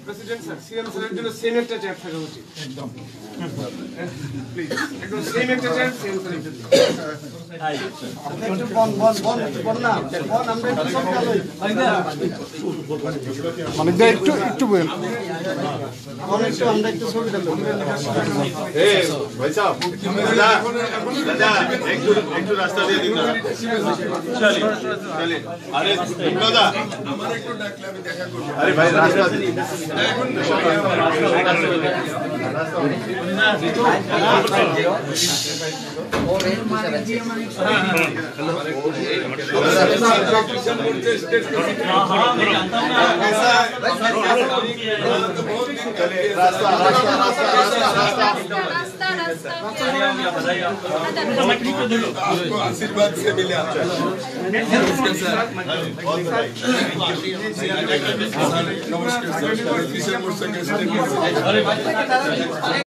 president sir CM স্যারের জন্য same একটা চেয়ার থাকা উচিত একদম প্লিজ একদম সেম একটা চেয়ার সিএম স্যারের জন্য একটু বন না বন আমরা একটু সব ভালোই মানে একটু বলেন আমরা একটু ছবিটা ए भाई साहब दादा एक रास्ता दे दीजिए चलिए अरे दादा अरे भाई रास्ता रास्ता आपको आशीर्वाद से मिले नमस्कार